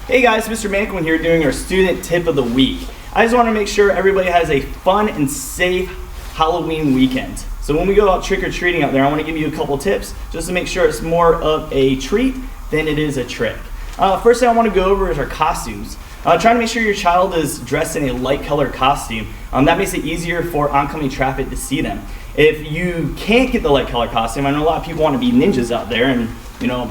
Hey guys, Mr. Mankin here doing our student tip of the week. I just want to make sure everybody has a fun and safe Halloween weekend. So when we go out trick-or-treating out there, I want to give you a couple tips just to make sure it's more of a treat than it is a trick. First thing I want to go over is our costumes. Try to make sure your child is dressed in a light colored costume. That makes it easier for oncoming traffic to see them. If you can't get the light colored costume, I know a lot of people want to be ninjas out there, and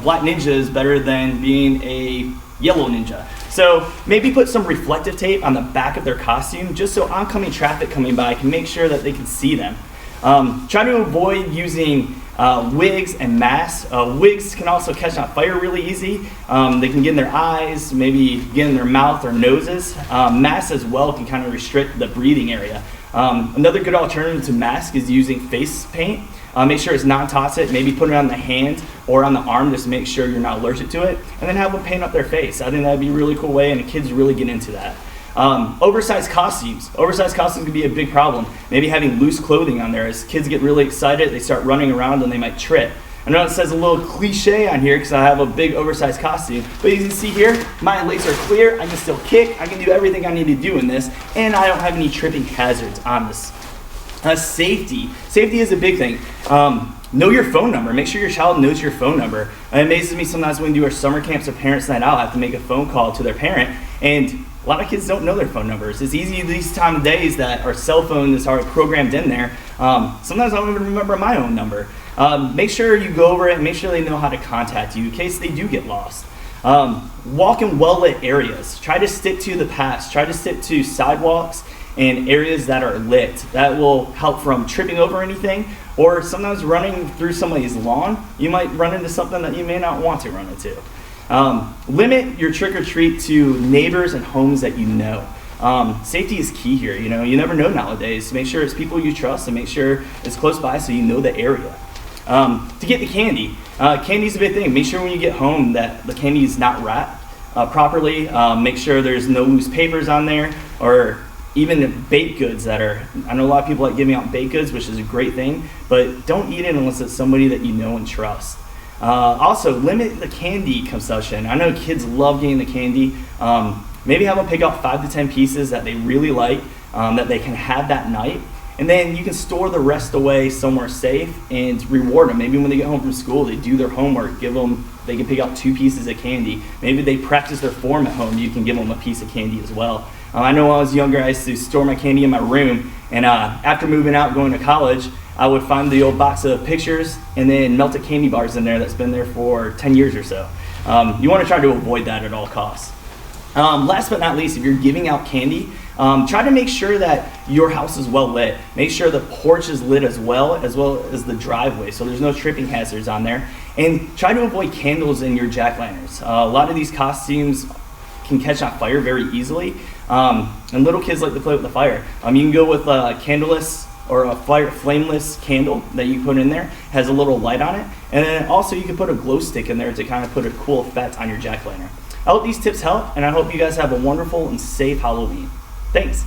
black ninja is better than being a yellow ninja. So maybe put some reflective tape on the back of their costume just so oncoming traffic coming by can make sure that they can see them. Try to avoid using wigs and masks. Wigs can also catch on fire really easy. They can get in their eyes, maybe get in their mouth or noses. Masks as well can kind of restrict the breathing area. Another good alternative to mask is using face paint. Make sure it's non-toxic. Maybe put it on the hand or on the arm just to make sure you're not allergic to it, and then have them paint up their face. I think that'd be a really cool way, and the kids really get into that. Oversized costumes. Oversized costumes can be a big problem. Maybe having loose clothing on there. As kids get really excited, they start running around and they might trip. I know it says a little cliche on here because I have a big oversized costume, but you can see here, my legs are clear, I can still kick, I can do everything I need to do in this, and I don't have any tripping hazards on this. Safety. Safety is a big thing. Know your phone number. Make sure your child knows your phone number. It amazes me sometimes when we do our summer camps or parents' night out, I have to make a phone call to their parent, and a lot of kids don't know their phone numbers. It's easy these time of days that our cell phone is already programmed in there. Sometimes I don't even remember my own number. Make sure you go over it and make sure they know how to contact you in case they do get lost. Walk in well-lit areas. Try to stick to the paths. Try to stick to sidewalks and areas that are lit. That will help from tripping over anything, or sometimes running through somebody's lawn, you might run into something that you may not want to run into. Limit your trick-or-treat to neighbors and homes that you know. Safety is key here. You never know nowadays. Make sure it's people you trust and make sure it's close by so you know the area. To get the candy. Candy's a big thing. Make sure when you get home that the candy is not wrapped properly. Make sure there's no loose papers on there, or even baked goods I know a lot of people like giving out baked goods, which is a great thing, but don't eat it unless it's somebody that you know and trust. Also, limit the candy consumption. I know kids love getting the candy. Maybe have them pick out 5 to 10 pieces that they really like, that they can have that night. And then you can store the rest away somewhere safe and reward them. Maybe when they get home from school, they do their homework, they can pick out 2 pieces of candy. Maybe they practice their form at home, you can give them a piece of candy as well. I know when I was younger, I used to store my candy in my room, and after moving out, going to college, I would find the old box of pictures and then melted candy bars in there that's been there for 10 years or so. You want to try to avoid that at all costs. Last but not least, if you're giving out candy, try to make sure that your house is well lit. Make sure the porch is lit as well as the driveway, so there's no tripping hazards on there. And try to avoid candles in your jack-o'-lanterns. A lot of these costumes can catch on fire very easily, and little kids like to play with the fire. You can go with a candleless or a flameless candle that you put in there, has a little light on it, and then also you can put a glow stick in there to kind of put a cool effect on your jack-o'-lantern. I hope these tips help, and I hope you guys have a wonderful and safe Halloween. Thanks.